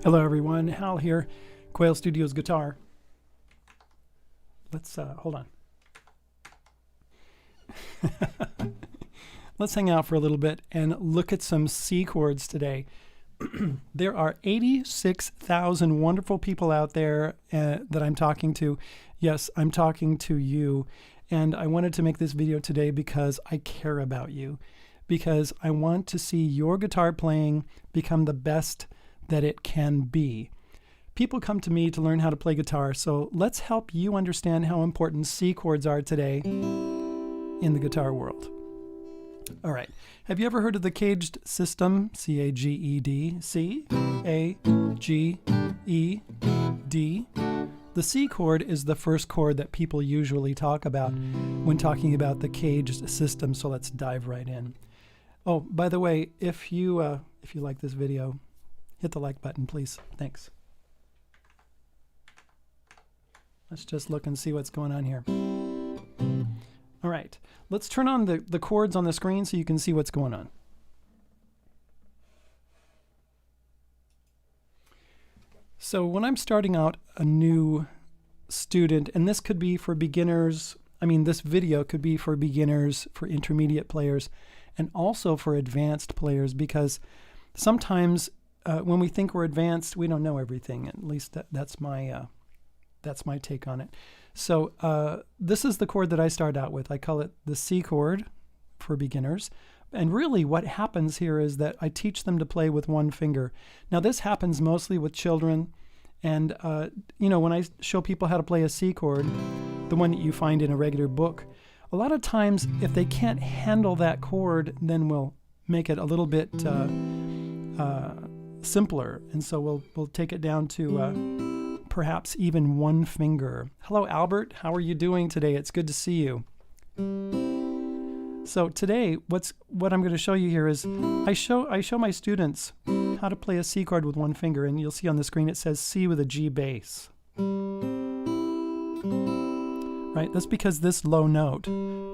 Hello everyone, Hal here, Quail Studios Guitar. Let's, hold on. Let's hang out for a little bit and look at some C chords today. There are 86,000 wonderful people out there that I'm talking to. Yes, I'm talking to you. And I wanted to make this video today because I care about you. Because I want to see your guitar playing become the best that it can be. People come to me to learn how to play guitar, so let's help you understand how important C chords are today in the guitar world. All right, have you ever heard of the caged system? C-A-G-E-D, C-A-G-E-D. The C chord is the first chord that people usually talk about when talking about the caged system, so let's dive right in. Oh, by the way, if you like this video, hit the like button, please. Thanks. Let's just look and see what's going on here. All right, let's turn on the chords on the screen so you can see what's going on. So when I'm starting out a new student, and this could be for beginners, I mean, this video could be for beginners, for intermediate players, and also for advanced players, because sometimes when we think we're advanced, we don't know everything. At least that's my take on it. So this is the chord that I start out with. I call it the C chord for beginners. And really what happens here is that I teach them to play with one finger. Now this happens mostly with children. And you know, when I show people how to play a C chord, the one that you find in a regular book, a lot of times if they can't handle that chord, then we'll make it a little bit simpler. And so we'll take it down to perhaps even one finger. Hello, Albert. How are you doing today? It's good to see you. So today, what I'm going to show you here is I show my students how to play a C chord with one finger, and you'll see on the screen it says C with a G bass. Right? That's because this low note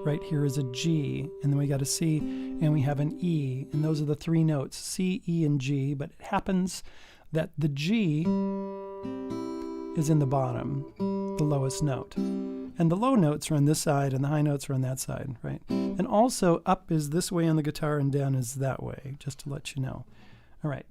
right here is a G, and then we got a C, and we have an E, and those are the three notes, C, E, and G. But it happens that the G is in the bottom, the lowest note. And the low notes are on this side and the high notes are on that side, right? And also up is this way on the guitar and down is that way, just to let you know. All right,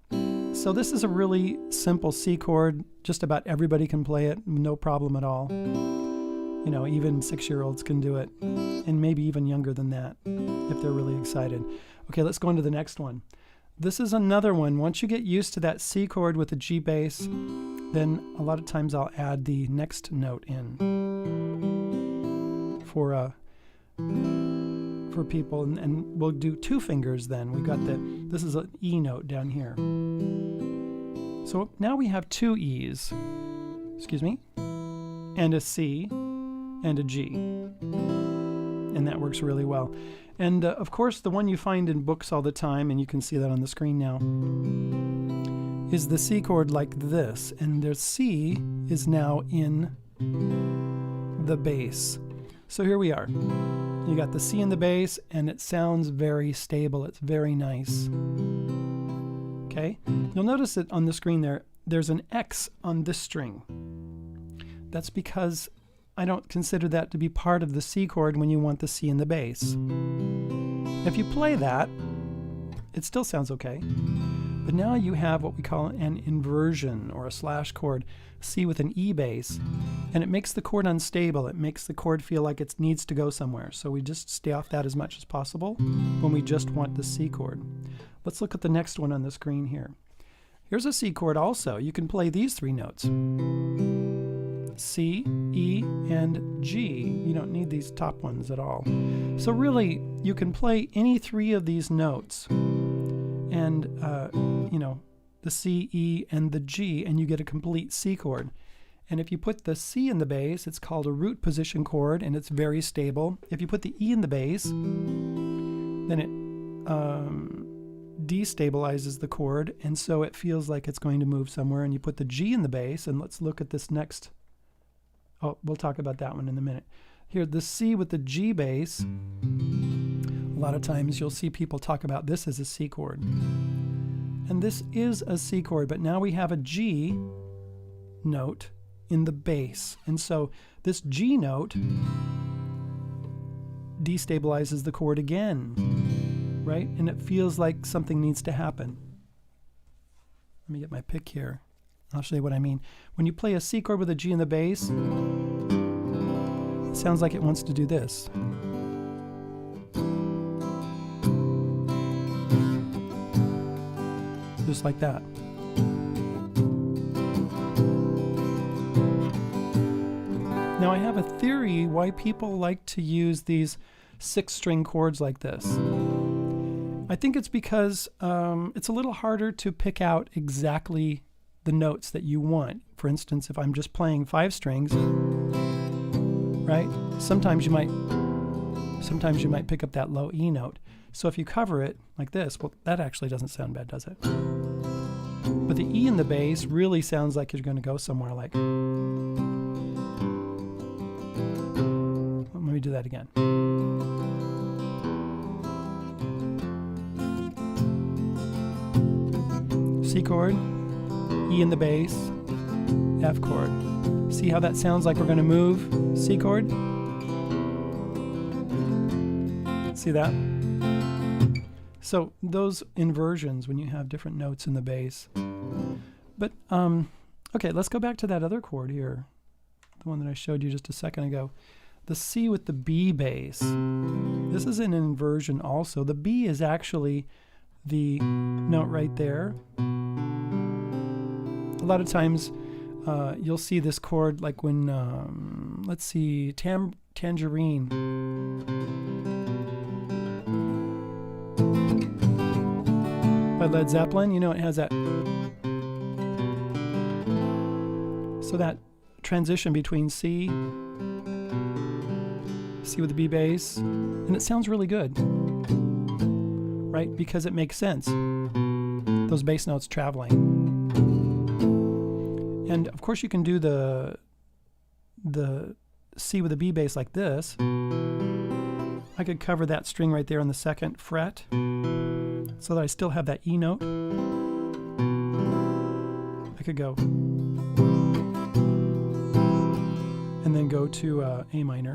so this is a really simple C chord. Just about everybody can play it, no problem at all. You know, even 6-year-olds can do it, and maybe even younger than that if they're really excited. Okay, let's go on to the next one. This is another one. Once you get used to that C chord with the G bass, then a lot of times I'll add the next note in for people, and we'll do two fingers then. We got this is an E note down here. So now we have two E's, excuse me, and a C and a G, and that works really well. And of course the one you find in books all the time, and you can see that on the screen now, is the C chord like this, and the C is now in the bass. So here we are. You got the C in the bass, and it sounds very stable. It's very nice. Okay? You'll notice that on the screen there's an X on this string. That's because I don't consider that to be part of the C chord when you want the C in the bass. If you play that, it still sounds okay. But now you have what we call an inversion or a slash chord, C with an E bass, and it makes the chord unstable. It makes the chord feel like it needs to go somewhere. So we just stay off that as much as possible when we just want the C chord. Let's look at the next one on the screen here. Here's a C chord also. You can play these three notes. C, E, and G. You don't need these top ones at all. So really, you can play any three of these notes, and you know, the C, E, and the G, and you get a complete C chord. And if you put the C in the bass, it's called a root position chord, and it's very stable. If you put the E in the bass, then it destabilizes the chord, and so it feels like it's going to move somewhere. And you put the G in the bass, and let's look at this next. Oh, we'll talk about that one in a minute. Here, the C with the G bass, a lot of times you'll see people talk about this as a C chord. And this is a C chord, but now we have a G note in the bass. And so this G note destabilizes the chord again, right? And it feels like something needs to happen. Let me get my pick here. I'll show you what I mean. When you play a C chord with a G in the bass, it sounds like it wants to do this. Just like that. Now I have a theory why people like to use these 6-string chords like this. I think it's because it's a little harder to pick out exactly the notes that you want. For instance, if I'm just playing 5 strings, right? Sometimes you might pick up that low E note. So if you cover it like this, well, that actually doesn't sound bad, does it? But the E in the bass really sounds like you're going to go somewhere like. Let me do that again. C chord, E in the bass, F chord. See how that sounds like we're going to move C chord? See that? So those inversions when you have different notes in the bass. But okay, let's go back to that other chord here, the one that I showed you just a second ago. The C with the B bass. This is an inversion also. The B is actually the note right there. A lot of times you'll see this chord like when, let's see, Tangerine. By Led Zeppelin, you know it has that. So that transition between C with the B bass, and it sounds really good, right? Because it makes sense. Those bass notes traveling. And of course you can do the C with the B bass like this. I could cover that string right there on the 2nd fret so that I still have that E note. I could go and then go to A minor.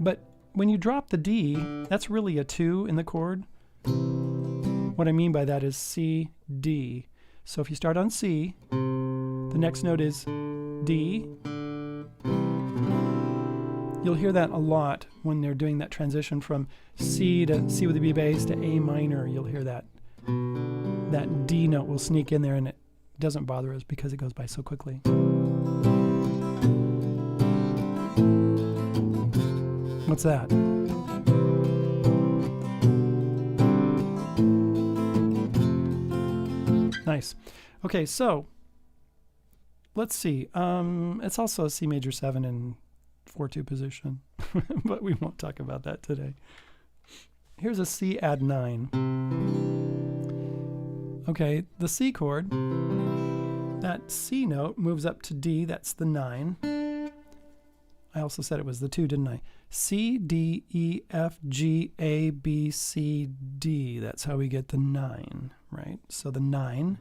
But when you drop the D, that's really a 2 in the chord. What I mean by that is C, D. So if you start on C, the next note is D. You'll hear that a lot when they're doing that transition from C to C with the B bass to A minor. You'll hear that D note will sneak in there, and it doesn't bother us because it goes by so quickly. What's that? Nice. Okay, so let's see. It's also a C major 7 in 4/2 position, but we won't talk about that today. Here's a C add 9. Okay, the C chord, that C note moves up to D, that's the 9. I also said it was the 2, didn't I? C, D, E, F, G, A, B, C, D. That's how we get the 9, right? So the 9.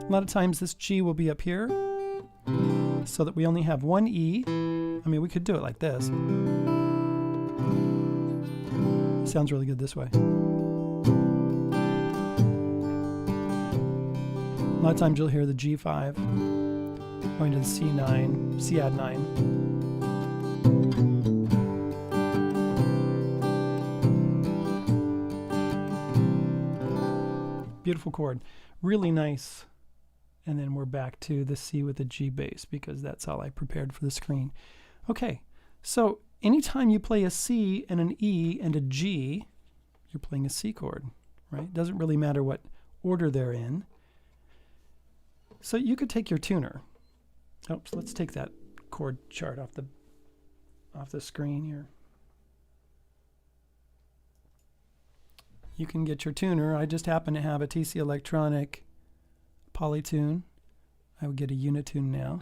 A lot of times this G will be up here so that we only have one E. I mean, we could do it like this. Sounds really good this way. A lot of times you'll hear the G5 going to the C9, C add 9. Beautiful chord, really nice. And then we're back to the C with the G bass because that's all I prepared for the screen. Okay, so anytime you play a C and an E and a G, you're playing a C chord, right? Doesn't really matter what order they're in. So you could take your tuner. Oops, let's take that chord chart off the screen here. You can get your tuner. I just happen to have a TC Electronic Polytune. I would get a Unitune now.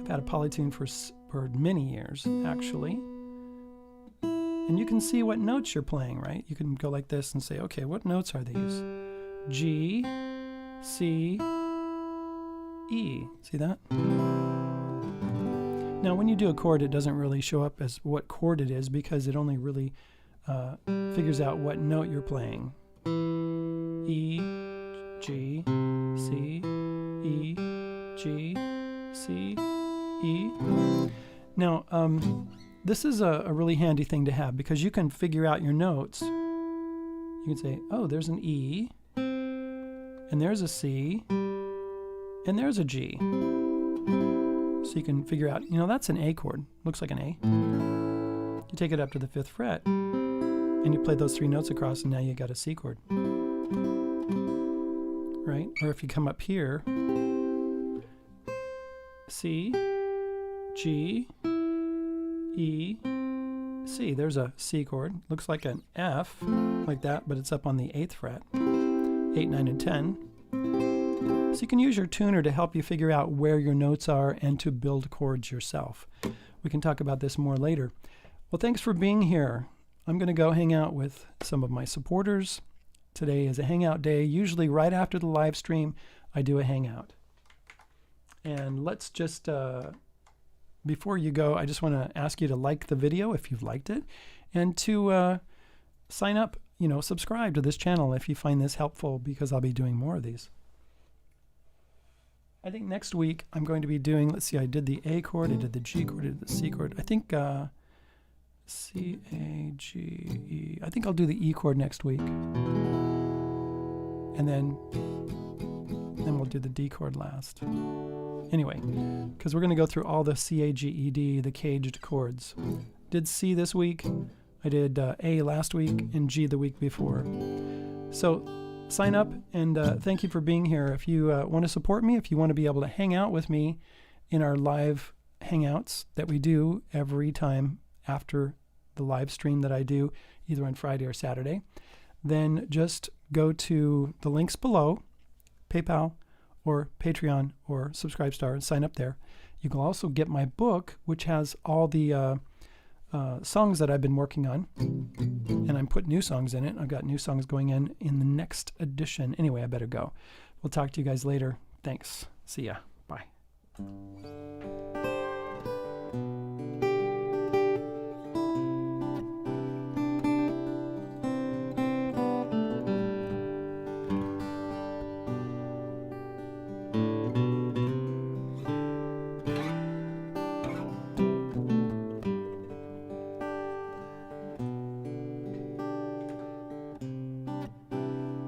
I've had a Polytune for many years, actually. And you can see what notes you're playing, right? You can go like this and say, okay, what notes are these? G, C, E. See that? Now when you do a chord, it doesn't really show up as what chord it is because it only really figures out what note you're playing. E, G, C, E, G, C, E. Now, this is a really handy thing to have because you can figure out your notes. You can say, oh, there's an E, and there's a C, and there's a G. So you can figure out, that's an A chord. Looks like an A. You take it up to the 5th fret, and you play those 3 notes across, and now you got a C chord. Right? Or if you come up here, C, G, E, C. There's a C chord. Looks like an F, like that, but it's up on the 8th fret. 8, 9, and 10. So you can use your tuner to help you figure out where your notes are and to build chords yourself. We can talk about this more later. Well, thanks for being here. I'm going to go hang out with some of my supporters. Today is a hangout day. Usually right after the live stream, I do a hangout. And let's just, before you go, I just want to ask you to like the video if you've liked it, and to sign up, subscribe to this channel if you find this helpful, because I'll be doing more of these. I think next week I'm going to be doing, let's see, I did the A chord, I did the G chord, I did the C chord. I think C, A, G, E. I think I'll do the E chord next week. And then we'll do the D chord last. Anyway, because we're going to go through all the C, A, G, E, D, the caged chords. Did C this week, I did A last week, and G the week before. So sign up, and thank you for being here. If you want to support me, if you want to be able to hang out with me in our live hangouts that we do every time after the live stream that I do, either on Friday or Saturday, then just go to the links below, PayPal or Patreon or Subscribestar, and sign up there. You can also get my book, which has all the songs that I've been working on, and I'm putting new songs in it. I've got new songs going in the next edition. Anyway, I better go. We'll talk to you guys later. Thanks. See ya. Bye.